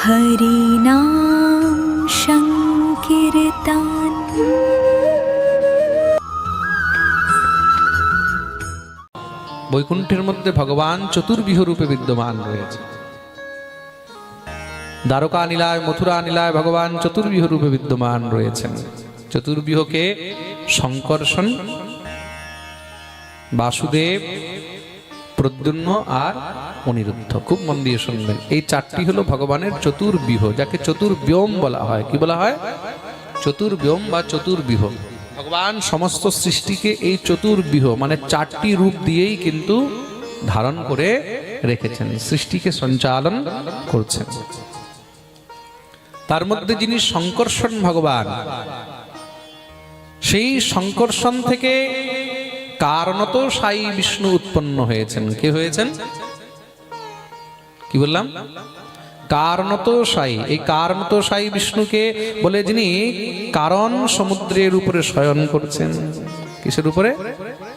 হরিনাম সংকীর্তন। বৈকুণ্ঠের মধ্যে ভগবান চতুর্বিহ রূপে বিদ্যমান রয়েছে। দ্বারকা নীলায়, মথুরা নীলায় ভগবান চতুর্বিহ রূপে বিদ্যমান রয়েছেন। চতুর্বিহকে শঙ্কর্ষণ, বাসুদেব, প্রদ্যুম্ন আর অনিরুদ্ধ। খুব মন দিয়ে শুনবেন, এই চারটি হলো ভগবানের চতুর্বিহ, যাকে চতুর্ব্যোম বলা হয়। কি বলা হয়? চতুর্ব্যোম বা চতুর্বিহ। ভগবান সমস্ত সৃষ্টিকে এই চতুর্বিহ মানে চারটি রূপ দিয়েই কিন্তু ধারণ করে রেখেছেন, সৃষ্টিকে সঞ্চালন করছেন। তার মধ্যে যিনি শঙ্কর্ষণ ভগবান, সেই শঙ্কর্ষণ থেকে কারণত সাই বিষ্ণু উৎপন্ন হয়েছেন। কে হয়েছেন? কি বললাম? কারণত সাই। এই কারণত সাই বিষ্ণুকে বলে যিনি কারণ সমুদ্রের উপরে শয়ন করছেন। কিসের উপরে?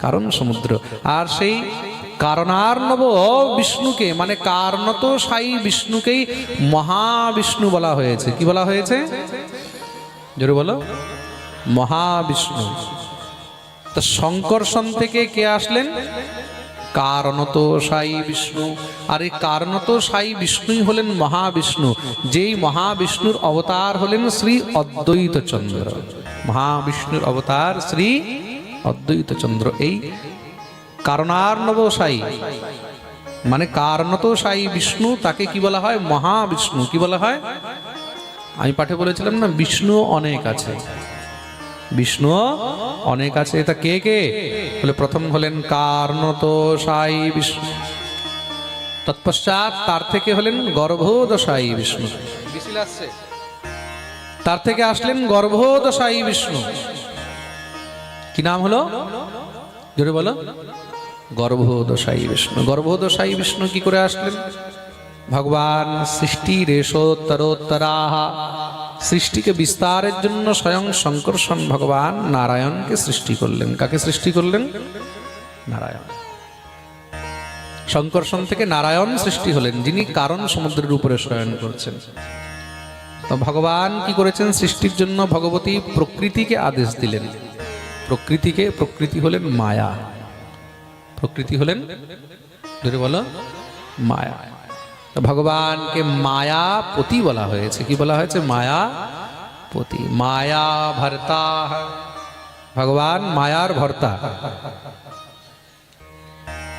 কারণ সমুদ্র। আর সেই কারণার্ণব বিষ্ণুকে মানে কারণত সাই বিষ্ণুকেই মহাবিষ্ণু বলা হয়েছে। কি বলা হয়েছে? জোরে বলো। মহাবিষ্ণু। তো শঙ্কর্ষণ থেকে কে আসলেন? কারণত সাই বিষ্ণু। আর এই কারণত সাই বিষ্ণুই হলেন মহাবিষ্ণু, যেই মহাবিষ্ণুর অবতার হলেন শ্রী অদ্বৈত চন্দ্র। মহাবিষ্ণুর অবতার শ্রী অদ্বৈত চন্দ্র। এই কারণার্ণব সাই মানে কারণত সাই বিষ্ণু, তাকে কি বলা হয়? মহাবিষ্ণু। কি বলা হয়? আমি পাঠে বলেছিলাম না, বিষ্ণু অনেক আছে। বিষ্ণু অনেক আছে। এটা কে কে? বলে প্রথম হলেন কারণত সাই বিষ্ণু, তৎপশ্চাৎ তার থেকে হলেন গর্ভোদশায়ী বিষ্ণু। তার থেকে আসলেন গর্ভোদশায়ী বিষ্ণু। কি নাম হলো? জোরে বলো। গর্ভোদশায়ী বিষ্ণু। গর্ভোদশায়ী বিষ্ণু কি করে আসলেন? ভগবান সৃষ্টি রেশোত্তরোত্তরাহা, সৃষ্টিকে বিস্তারের জন্য স্বয়ং শঙ্কর্ষণ ভগবান নারায়ণকে সৃষ্টি করলেন। কাকে সৃষ্টি করলেন? নারায়ণ। শঙ্কর্ষণ থেকে নারায়ণ সৃষ্টি হলেন, যিনি কারণ সমুদ্রের উপরে শয়ন করছেন। তো ভগবান কি করেছেন? সৃষ্টির জন্য ভগবতী প্রকৃতিকে আদেশ দিলেন। প্রকৃতিকে, প্রকৃতি হলেন মায়া। প্রকৃতি হলেন, ধরে বলো, মায়া। তো ভগবানকে মায়াপতি বলা হয়েছে। কি বলা হয়েছে? মায়াপতি। মায়া ভর্তা, ভগবান মায়ার ভর্তা।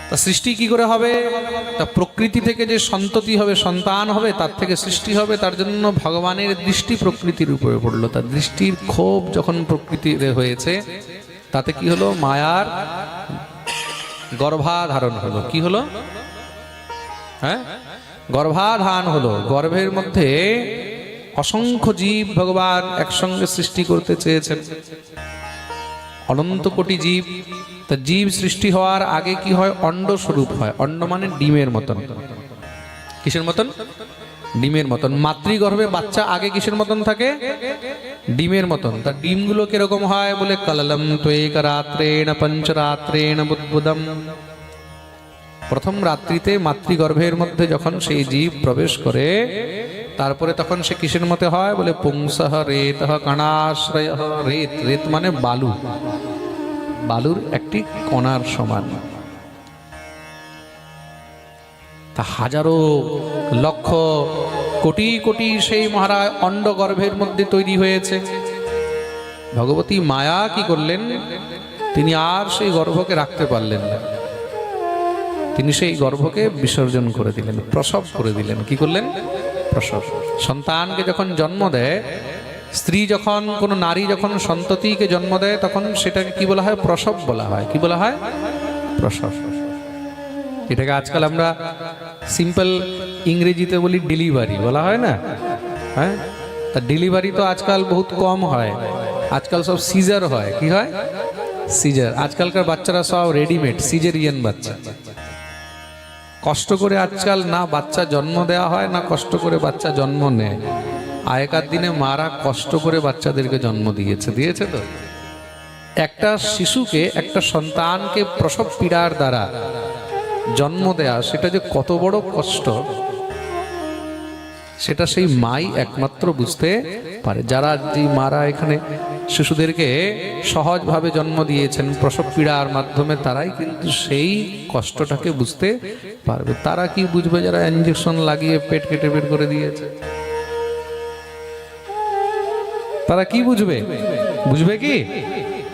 তা সৃষ্টি কি করে হবে? তা প্রকৃতি থেকে যে সন্ততি হবে, সন্তান হবে, তার থেকে সৃষ্টি হবে। তার জন্য ভগবানের দৃষ্টি প্রকৃতির উপরে পড়লো। তার দৃষ্টির ক্ষোভ যখন প্রকৃতিতে হয়েছে, তাতে কি হলো? মায়ার গর্ভাধারণ হলো। কি হলো? হ্যাঁ, গর্ভাধান হলো। গর্ভের মধ্যে অসংখ্য জীব ভগবান একসঙ্গে সৃষ্টি করতে চেয়েছেন, অনন্ত কোটি জীব। তা জীব সৃষ্টি হওয়ার আগে কি হয়? অণ্ড স্বরূপ হয়। অণ্ড মানে ডিমের মতন। কিসের মতন? ডিমের মতন। মাতৃগর্ভে বাচ্চা আগে কিসের মতন থাকে? ডিমের মতন। তা ডিমগুলো কিরকম হয়? বলে কললম ত্বেক রাত্রেণ পঞ্চরাত্রেণ বুদ্বুদম। প্রথম রাত্রিতে মাতৃগর্ভের মধ্যে যখন সেই জীব প্রবেশ করে, তারপরে তখন সে কিসের মতে হয়? বলে পুংসহ রেতঃ কণাশ্রয়। রেত, রেত মানে বালু, বালুর একটি কণার সমান। তা হাজারো লক্ষ কোটি কোটি সেই মহারাজ অণ্ড গর্ভের মধ্যে তৈরি হয়েছে। ভগবতী মায়া কি করলেন? তিনি আর সেই গর্ভকে রাখতে পারলেন না। তিনি সেই গর্ভকে বিসর্জন করে দিলেন, প্রসব করে দিলেন। কি করলেন? প্রসব। সন্তানকে যখন জন্ম দেয়, স্ত্রী যখন, কোনো নারী যখন সন্ততিকে জন্ম দেয়, তখন সেটাকে কি বলা হয়? প্রসব বলা হয়। কি বলা হয়? প্রসব। এটাকে আজকাল আমরা সিম্পল ইংরেজিতে বলি ডেলিভারি, বলা হয় না? হ্যাঁ, তা ডেলিভারি তো আজকাল বহুত কম হয়। আজকাল সব সিজার হয়। কি হয়? সিজার। আজকালকার বাচ্চারা সব রেডিমেড সিজারিয়ান বাচ্চা। কষ্ট করে আজকাল না বাচ্চা জন্ম দেওয়া হয়, না কষ্ট করে বাচ্চা জন্ম নেয়। আগেকার দিনে মারা কষ্ট করে বাচ্চাদেরকে জন্ম দিয়েছে। দিয়েছে তো? একটা শিশুকে, একটা সন্তানকে প্রসব পীড়ার দ্বারা জন্ম দেয়া, সেটা যে কত বড় কষ্ট, সেটা সেই মাই একমাত্র বুঝতে পারে। যারা যে মারা এখানে শিশুদেরকে সহজভাবে জন্ম দিয়েছেন প্রসব পীড়ার মাধ্যমে, তারাই কিন্তু সেই কষ্টটাকে বুঝতে পারবে। তারা কি বুঝবে যারা ইঞ্জেকশন লাগিয়ে পেট কেটে বের করে দিয়েছে? তারা কি বুঝবে? বুঝবে কি?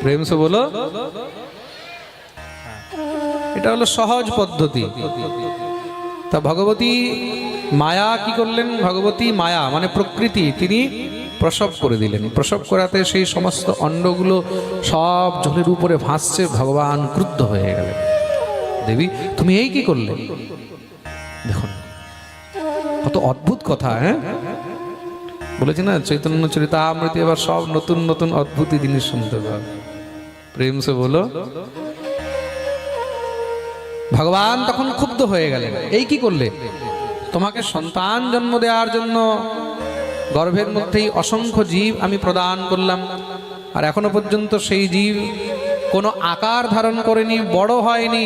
প্রেম সে বলো। এটা হলো সহজ পদ্ধতি। তা ভগবতী মায়া কি করলেন? ভগবতী মায়া মানে প্রকৃতি, তিনি প্রসব করে দিলেন। প্রসব করাতে সেই সমস্ত অন্ডগুলো সব জলের উপরে ভাসছে। ভগবান ক্রুদ্ধ হয়ে গেলেন, দেবী তুমি এই কি করলে? দেখুন কত অদ্ভুত কথা। হ্যাঁ, বলেছি না চৈতন্য চরিতামৃতে এবার সব নতুন নতুন অদ্ভুত জিনিস শুনতে পাবে। প্রেম সে বলো। ভগবান তখন ক্ষুব্ধ হয়ে গেলেন, এই কি করলে? তোমাকে সন্তান জন্ম দেওয়ার জন্য গর্ভের মধ্যেই অসংখ্য জীব আমি প্রদান করলাম, আর এখনো পর্যন্ত সেই জীব কোনো আকার ধারণ করেনি, বড় হয়নি,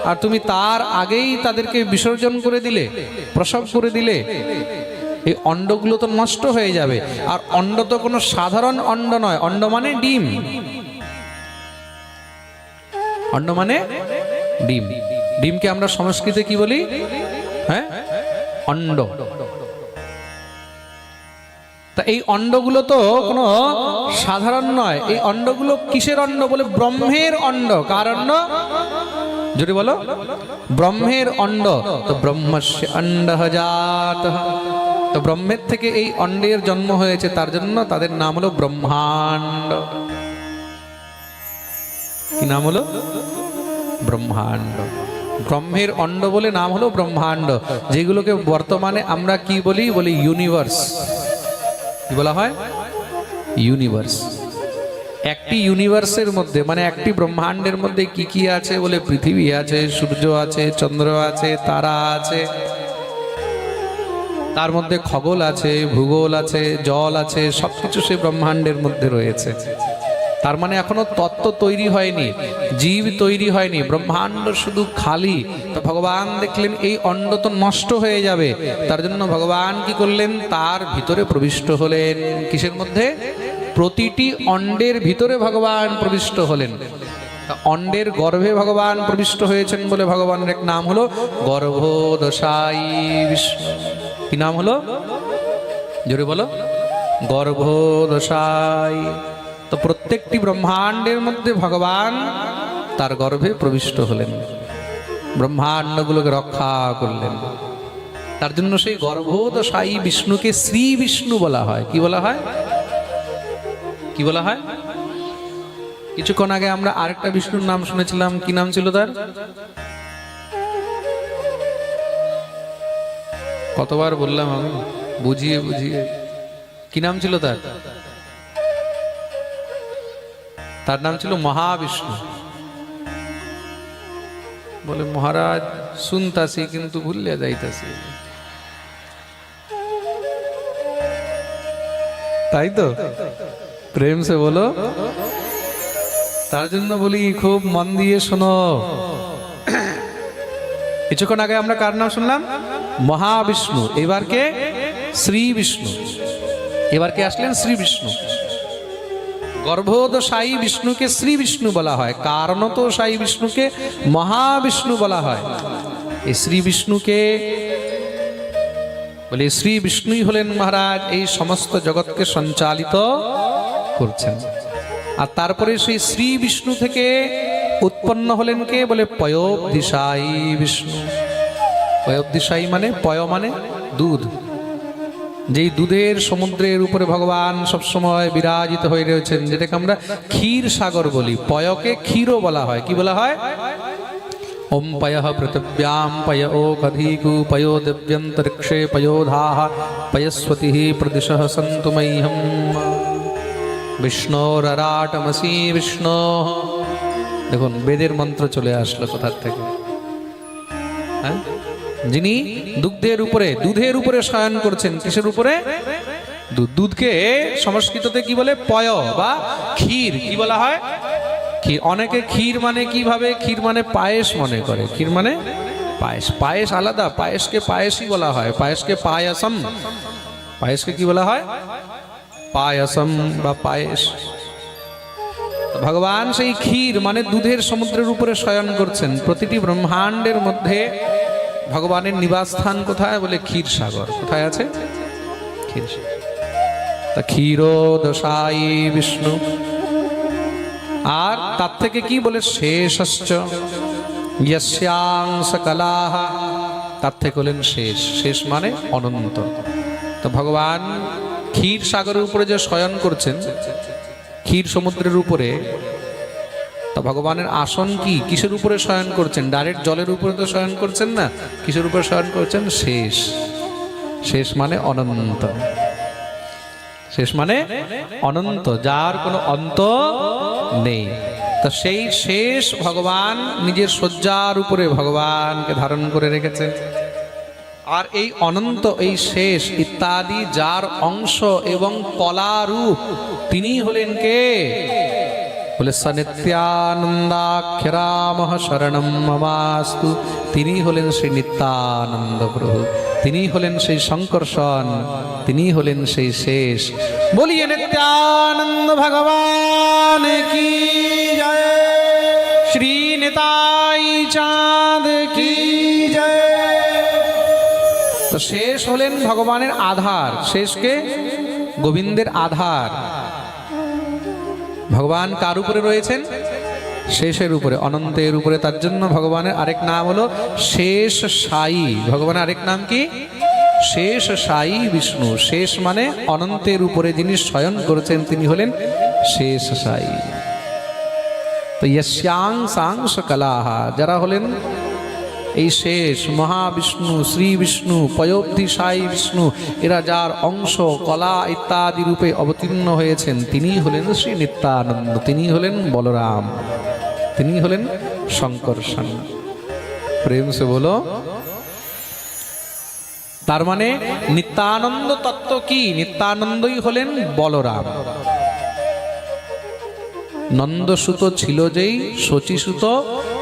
আর তুমি তার আগেই তাদেরকে বিসর্জন করে দিলে, প্রসব করে দিলে। এই অন্ডগুলো তো নষ্ট হয়ে যাবে। আর অন্ড তো কোনো সাধারণ অন্ড নয়, অন্ড মানে ডিম। অন্ড মানে ডিম। ডিমকে আমরা সংস্কৃতে কি বলি? হ্যাঁ, অন্ড। তা এই অন্ডগুলো তো কোনো সাধারণ নয়। এই অন্ডগুলো কিসের অন্ড? বলে ব্রহ্মের অন্ড। কার অন্ড? যদি বলো ব্রহ্মের অন্ড। তো ব্রহ্মস্য অন্ডঃ জাতঃ। তো ব্রহ্মের থেকে এই অন্ডের জন্ম হয়েছে, তার জন্য তাদের নাম হলো ব্রহ্মাণ্ড। কি নাম হলো? ব্রহ্মাণ্ড। ব্রহ্মের অন্ড বলে নাম হলো ব্রহ্মাণ্ড। যেগুলোকে বর্তমানে আমরা কি বলি? বলি ইউনিভার্স। কি বলা হয়? ইউনিভার্স। একটি ইউনিভার্সের মধ্যে মানে একটি ব্রহ্মাণ্ডের মধ্যে কি কি আছে? বলে পৃথিবী আছে, সূর্য আছে, চন্দ্র আছে, তারা আছে, তার মধ্যে খগোল আছে, ভূগোল আছে, জল আছে, সবকিছু সেই ব্রহ্মাণ্ডের মধ্যে রয়েছে। তার মানে এখনো তত্ত্ব তৈরি হয়নি, জীব তৈরি হয়নি, ব্রহ্মাণ্ড শুধু খালি। তো ভগবান দেখলেন এই অণ্ড তো নষ্ট হয়ে যাবে, তার জন্য ভগবান কি করলেন? তার ভিতরে প্রবিষ্ট হলেন। কিসের মধ্যে? প্রতিটি অণ্ডের ভিতরে ভগবান প্রবিষ্ট হলেন। অণ্ডের গর্ভে ভগবান প্রবিষ্ট হয়েছেন বলে ভগবানের এক নাম হলো গর্ভোদশায়ী বিষ্ণু। কি নাম হলো? জোরে বলো। গর্ভোদশায়ী। তো প্রত্যেকটি ব্রহ্মাণ্ডের মধ্যে ভগবান তার গর্ভে প্রবিষ্ট হলেন, ব্রহ্মাণ্ডগুলোকে রক্ষা করলেন। তার জন্য সেই গর্ভোদশায়ী বিষ্ণুকে শ্রী বিষ্ণু বলা হয়। কি বলা হয়? কি বলা হয়? কিছুক্ষণ আগে আমরা আরেকটা বিষ্ণুর নাম শুনেছিলাম। কি নাম ছিল তার? কতবার বললাম আমি, বুঝিয়ে বুঝিয়ে। কি নাম ছিল তার? তার নাম ছিল মহাবিষ্ণু। বলে মহারাজ শুনতাছি কিন্তু ভুলিয়া যাইতাছি। তাই তো? প্রেম সে বলো। তার জন্য বলি খুব মন দিয়ে শোনো। কিছুক্ষণ আগে আমরা কার নাম শুনলাম? মহাবিষ্ণু। এবার কে? শ্রী বিষ্ণু। এবার কে আসলেন? শ্রী বিষ্ণু। গর্ভোদশায়ী বিষ্ণুকে শ্রী বিষ্ণু বলা হয়, কারণতোষায়ী বিষ্ণুকে মহাবিষ্ণু বলা হয়। এই শ্রী বিষ্ণুকে বলে শ্রী বিষ্ণুই হলেন মহারাজ এই সমস্ত জগৎকে সঞ্চালিত করছেন। আর তারপরে সেই শ্রী বিষ্ণু থেকে উৎপন্ন হলেন কে? বলে পয়োবধিশায়ী বিষ্ণু। পয়োবধিশায়ী মানে পয় মানে দুধ। যেই দুধের সমুদ্রের উপরে ভগবান সবসময় বিরাজিত হয়ে রয়েছেন, যেটাকে আমরা ক্ষীর সাগর বলি। পয়কে ক্ষীরও বলা হয়। কি বলা হয়? ওম পয়ঃ পৃথিব্যাম পয় ওকধীকু পयो দিব্যন্তরিক্ষে পয়োধাঃ পয়স্বতিঃ প্রদিশঃ সন্তু মহ্যম বিষ্ণোররাটমসি বিষ্ণু। দেখুন বেদের মন্ত্র চলে আসলো কোথার থেকে? হ্যাঁ, যিনি দুগ্ধের উপরে, দুধের উপরে শয়ন করছেন। কিসের উপরে? দুধকে সংস্কৃততে কি বলে? পয় বা ক্ষীর। কি বলা হয়? ক্ষীর। অনেকে ক্ষীর মানে কিভাবে? ক্ষীর মানে পায়েস মনে করে। ক্ষীর মানে পায়েস, পায়েস আলাদা, পায়েসকে পায়েসই বলা হয়, পায়েসকে পায়াসম, পায়েসকে কি বলা হয়? পায়াসম বা পায়েস। ভগবান সেই ক্ষীর মানে দুধের সমুদ্রের উপরে শয়ন করছেন। প্রতিটি ব্রহ্মাণ্ডের মধ্যে ভগবানের নিবাস স্থান কোথায়? বলে ক্ষীর সাগর। কোথায় আছে? ক্ষীর সাগর। তা ক্ষীরোদশায়ী বিষ্ণু। আর তার থেকে কি বলে? শেষশ্চ ইয়স্যাং সকলাঃ, তার থেকে হলেন শেষ। শেষ মানে অনন্ত। তো ভগবান ক্ষীর সাগরের উপরে যে শয়ন করছেন, ক্ষীর সমুদ্রের উপরে, তা ভগবানের আসন কি? কিসের উপরে শয়ন করছেন? ডাইরেক্ট জলের উপরে তো শয়ন করছেন না। কিসের উপরে শয়ন করছেন? শেষ। শেষ মানে অনন্ত। শেষ মানে অনন্ত, যার কোনো অন্ত নেই। তা সেই শেষ ভগবান নিজের শয্যার উপরে ভগবানকে ধারণ করে রেখেছে। আর এই অনন্ত, এই শেষ ইত্যাদি যার অংশ এবং কলারূপ, তিনি হলেন কে? বলে সনিত্যানন্দাখ্যরামঃ শরণম মমাস্তু। তিনি হলেন সেই নিত্যানন্দ প্রভু, তিনি হলেন সেই শঙ্কর্ষণ, তিনি হলেন সেই শেষ। বলিয়ে নিত্যানন্দ ভগবান কি জয়, শ্রী নিতাই চাঁদ কি জয়। তো শেষ হলেন ভগবানের আধার। শেষকে গোবিন্দের আধার। ভগবান কার উপরে রয়েছেন? শেষের উপরে, অনন্তের উপরে। তার জন্য ভগবানের আরেক নাম হলো শেষ সায়ী। ভগবানের আরেক নাম কি? শেষ সায়ী বিষ্ণু। শেষ মানে অনন্তের উপরে যিনি শয়ন করেছেন, তিনি হলেন শেষ সায়ী। তো ইয়স্যাং সাং সকলাঃ, যারা হলেন এই শেষ মহাবিষ্ণু, শ্রী বিষ্ণু, পয়োব্ধি সাই বিষ্ণু, এরা যার অংশ কলা ইত্যাদি রূপে অবতীর্ণ হয়েছেন, তিনি হলেন শ্রী নিত্যানন্দ, তিনি হলেন বলরাম, তিনি হলেন শঙ্কর্ষণ। প্রেম সে বলো। তার মানে নিত্যানন্দ তত্ত্ব কি? নিত্যানন্দই হলেন বলরাম। নন্দসুত ছিল যেই, শচীসুত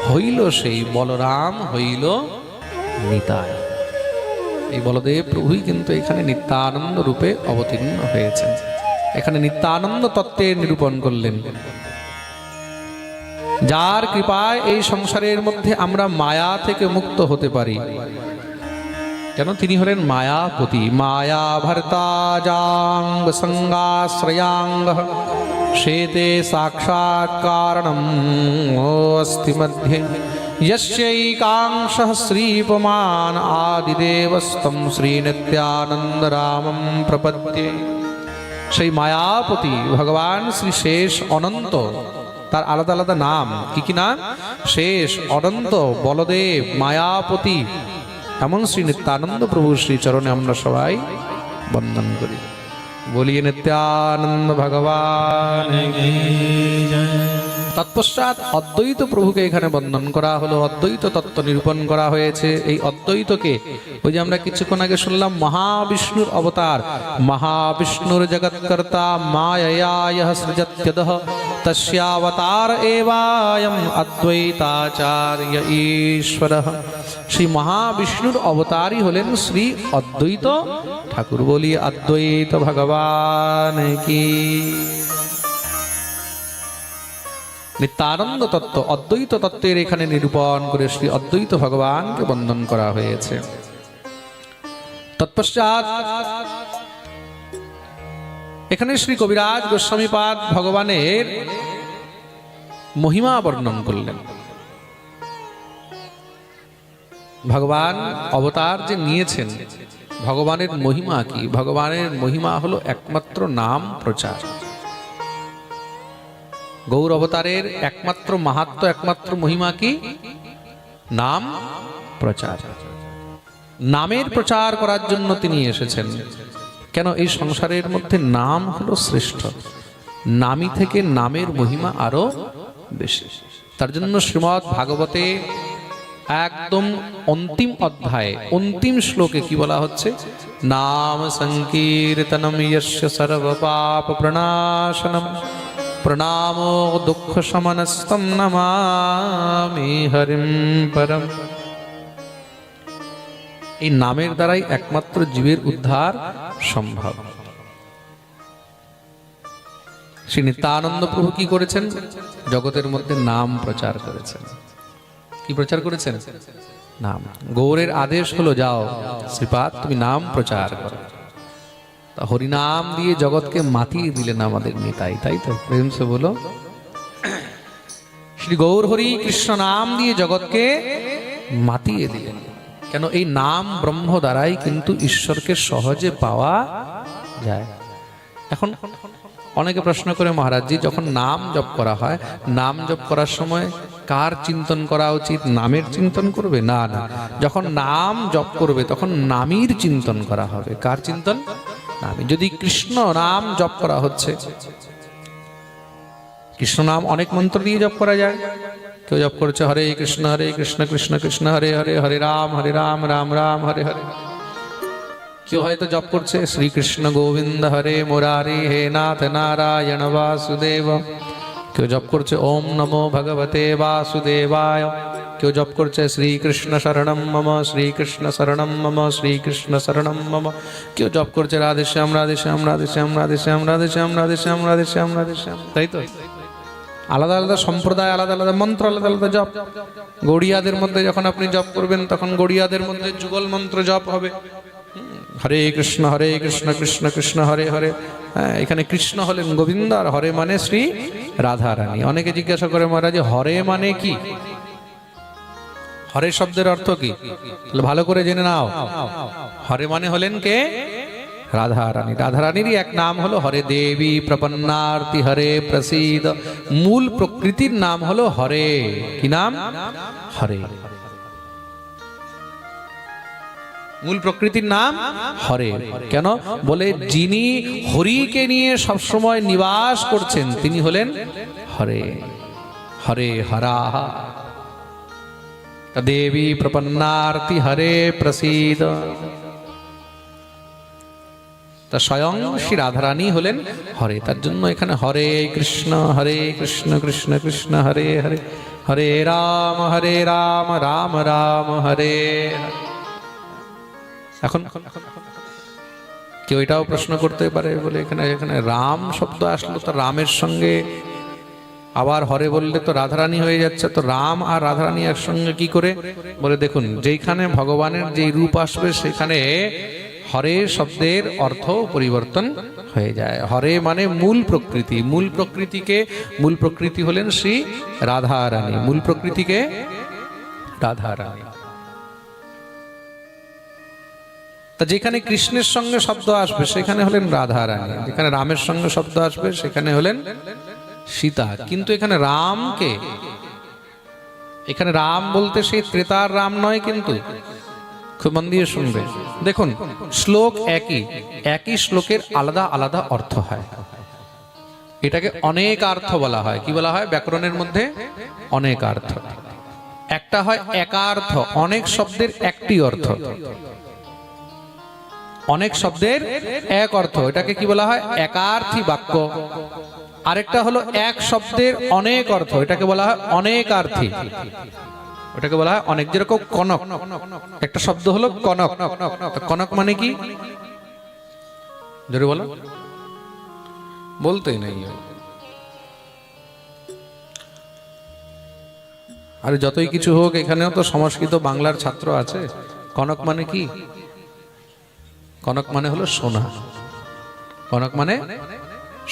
হইল সেই, বলরাম হইল নিতাই। এই বলদেব প্রভুই কিন্তু এখানে নিত্যানন্দ রূপে অবতীর্ণ হয়েছেন। এখানে নিত্যানন্দ তত্ত্বের নিরূপণ করলেন। যার কৃপায় এই সংসারের মধ্যে আমরা মায়া থেকে মুক্ত হতে পারি। কেন? তিনি হলেন মায়াপতি। মায়া ভর্তা জাঙ্গ সঙ্গাশ্রয়াঙ্গ शेते साक्षात् कारणम् अस्ति मध्ये यस्यैकांशः श्रीपमान् आदिदेवस्तं श्रीनित्यानन्दरामं प्रपद्ये। সেই মায়াপতি ভগবান শ্রী শেষ অনন্ত, তার আলাদা আলাদা নাম। কি কি নাম? শেষ, অনন্ত, বলদেব, মায়াপতি। এমন শ্রী নিত্যানন্দ প্রভুর শ্রী চরণে আমরা সবাই বন্দন করি। বলিয়ে নিত্যানন্দ ভগবান। তৎপশ্চাৎ অদ্বৈত প্রভুকে এখানে বন্দন করা হলো, অদ্বৈত তত্ত্ব নিরূপণ করা হয়েছে। এই অদ্বৈতকে ওই যে আমরা কিছুক্ষণ আগে শুনলাম মহাবিষ্ণুর অবতার, মহাবিষ্ণুর জগৎকর্তা মায়য়া ইহ সৃজত্যদঃ তস্যাবতার এবায়ম অদ্বৈতাচার্য ঈশ্বরঃ। শ্রী মহাবিষ্ণুর অবতারই হলেন শ্রী অদ্বৈত ঠাকুর। বলি অদ্বৈত ভগবান কি। নিত্যানন্দ তত্ত্ব, অদ্বৈত তত্ত্বের এখানে নিরূপণ করে শ্রী অদ্বৈত ভগবানকে বন্দন করা হয়েছে। তৎপশ্চাৎ এখানে শ্রী কবিরাজ গোস্বামীপাদ ভগবানের মহিমা বর্ণন করলেন। ভগবান অবতার যে নিয়েছেন, ভগবানের মহিমা কি? ভগবানের মহিমা হলো একমাত্র নাম প্রচার। গৌর অবতারের একমাত্র মাহাত্ম্য, একমাত্র মহিমা কি? নাম প্রচার। নামের প্রচার করার জন্য তিনি এসেছেন। কেন? এই সংসারের মধ্যে নাম হলো শ্রেষ্ঠ, নামী থেকে নামের মহিমা আরো বেশি। তার জন্য শ্রীমদ্ ভাগবতে একদম অন্তিম অধ্যায়ে অন্তিম শ্লোকে কি বলা হচ্ছে? নাম সংকীর্তনম যস্য সর্ব পাপ প্রণাশনম প্রণামো দুঃখ শমনস্তম নমামি হরিম পরম। এই নামের দ্বারাই একমাত্র জীবের উদ্ধার সম্ভব। শ্রী নিত্যানন্দ প্রভু কি করেছেন? জগতের মধ্যে নাম প্রচার করেছেন। কি প্রচার করেছেন? নাম। গৌরের আদেশ হলো, যাও শ্রীপাদ তুমি নাম প্রচার করো। তা হরিনাম দিয়ে জগৎকে মাতিয়ে দিলেন আমাদের নিতাই, তাই তো? প্রেম সে বলো শ্রী গৌর হরি কৃষ্ণ নাম দিয়ে জগৎকে মাতিয়ে দিলেন। কেন? এই নাম ব্রহ্ম দ্বারাই কিন্তু ঈশ্বরকে সহজে পাওয়া যায়। এখন অনেকে প্রশ্ন করে, মহারাজজি যখন নাম জপ করা হয়, নাম জপ করার সময় কার চিন্তন করা উচিত? নামের চিন্তন করবে? না না, যখন নাম জপ করবে তখন নামীর চিন্তন করা হবে। কার চিন্তন? নামী। যদি কৃষ্ণ নাম জপ করা হচ্ছে, কৃষ্ণ নাম অনেক মন্ত্র দিয়ে জপ করা যায়। কেউ জপ করছে হরে কৃষ্ণ কৃষ্ণ কৃষ্ণ হরে হরে, হরে রাম রাম রাম হরে হরে। কেউ হয়তো জপ করছে শ্রীকৃষ্ণ গোবিন্দ হরে মুরারি হে নাথ নারায়ণ বাসুদেব। কেউ জপ করছে ওম নমো ভগবতে বাসুদেবায়। কেউ জপ করছে শ্রীকৃষ্ণ শরণম মম শ্রীকৃষ্ণ শরণম মম শ্রীকৃষ্ণ শরণম মম। কেউ জপ করছে রাধেশ্যাম রাধেশ্যাম রাধেশ্যাম রাধেশ্যাম রাধেশ্যাম রাধেশ্যাম রাধেশ্যাম রাধেশ্যাম। তাই তো? আলাদা আলাদা সম্প্রদায়, আলাদা আলাদা মন্ত্র, আলাদা আলাদা জপ। গৌড়িয়াদের মধ্যে যখন আপনি জপ করবেন তখন গৌড়িয়াদের মধ্যে যুগল মন্ত্র জপ হবে, হরে কৃষ্ণ কৃষ্ণ কৃষ্ণ হরে হরে। হ্যাঁ, এখানে কৃষ্ণ হলেন গোবিন্দ আর হরে মানে শ্রী রাধা রানী। অনেকে জিজ্ঞাসা করে, মহারাজ হরে মানে কি? হরে শব্দের অর্থ কি? ভালো করে জেনে নাও। হরে মানে হলেন কে? রাধা রানী। রাধা রানীরই এক নাম হলো হরে দেবী প্রপন্নার্তি হরে প্রসীদ। মূল প্রকৃতির নাম হলো হরে। কি নাম? হরে। মূল প্রকৃতির নাম হরে। কেন? বলে যিনি হরিকে নিয়ে সবসময় নিবাস করছেন তিনি হলেন হরে। হরে হরাহ দেবী প্রপন্নার্তি হরে প্রসীদ। তা স্বয়ং শ্রী রাধারানী হলেন হরে। তার জন্য এখানে হরে কৃষ্ণ কৃষ্ণ কৃষ্ণ হরে হরে, হরে রাম রাম রাম হরে। এখন কেউ এটাও প্রশ্ন করতে পারে, বলে এখানে এখানে রাম শব্দ আসলো, তো রামের সঙ্গে আবার হরে বললে তো রাধারানী হয়ে যাচ্ছে, তো রাম আর রাধারানী একসঙ্গে কি করে? বলে দেখুন, যেখানে ভগবানের যে রূপ আসবে সেখানে হরে শব্দের অর্থ পরিবর্তন হয়ে যায়। হরে মানে মূল প্রকৃতি। মূল প্রকৃতি হলেন শ্রী রাধা রানী। মূল প্রকৃতিকে রাধা রানী। তা যেখানে কৃষ্ণের সঙ্গে শব্দ আসবে সেখানে হলেন রাধা রানী, যেখানে রামের সঙ্গে শব্দ আসবে সেখানে হলেন সীতা। কিন্তু এখানে রামকে, এখানে রাম বলতে সেই ত্রেতার রাম নয়, কিন্তু খুব মন দিয়ে শুনবে। দেখুন, শ্লোক একই শ্লোকের আলাদা আলাদা অর্থ হয়। এটাকে অনেকার্থ বলা হয়। কি বলা হয়? ব্যাকরণের মধ্যে অনেকার্থ। একটা হয় একার্থ, অনেক শব্দের একটি অর্থ। অনেক শব্দের এক অর্থ, এটাকে কি বলা হয়? একার্থী বাক্য। আরেকটা হলো এক শব্দের অনেক অর্থ, এটাকে বলা হয় অনেকার্থী। ওটাকে বলা হয় অনেক। যেরকম কনক, একটা শব্দ হলো কনক। কনক মানে কি? জোরে বলো। বলতেই নেই। আরে যতই কিছু হোক, এখানেও তো সংস্কৃত বাংলার ছাত্র আছে। কনক মানে কি? কনক মানে হলো সোনা। কনক মানে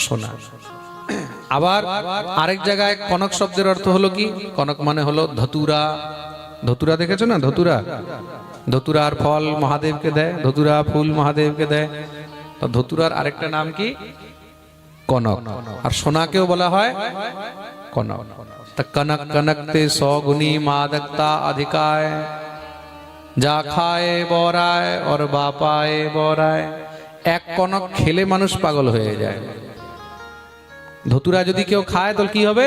সোনা। আবার আরেক জায়গায় কনক শব্দের অর্থ হলো কি? কনক মানে হলো ধতুরা। ধতুরা দেখেছো না? ধতুরা, ধতুরার ফল মহাদেবকে দেয়, ধতুরা ফুল মহাদেবকে দেয়। তো ধতুরার আরেকটা নাম কি? কনক। আর সোনাকেও বলা হয় কনক। তা কনক কনকতে সগুনি মাদকতা अधिकाय, যা খায় বরায় और বাপায় বরায়। এক কনক খেলে মানুষ পাগল হয়ে যায়। ধতুরা যদি কেউ খায় তাহলে কি হবে?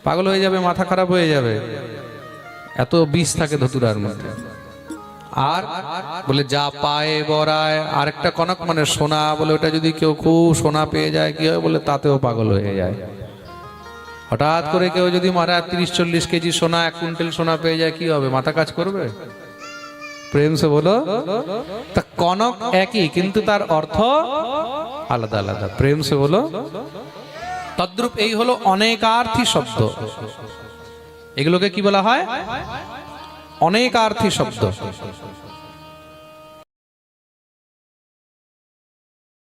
পাগল হয়ে যাবে, মাথা খারাপ হয়ে যাবে, এত বিষ থাকে ধতুরার মধ্যে। আর বলে যা পায়ে বরায়, আরেকটা কনক মানে সোনা। বলে ওটা যদি কেউ খুব সোনা পেয়ে যায় কি হয়? বলে তাতেও পাগল হয়ে যায়। হঠাৎ করে কেউ যদি মারা 30-40 কেজি সোনা, 1 কুইন্টাল সোনা পেয়ে যায়, কি হবে? মাথা কাজ করবে? প্রেম সে বলো। তা কনক একই, কিন্তু তার অর্থ আলাদা আলাদা। প্রেম সে বলো। তদ্রূপ এই হলো অনেকার্থী শব্দ। এগুলোকে কি বলা হয়? অনেকার্থী শব্দ।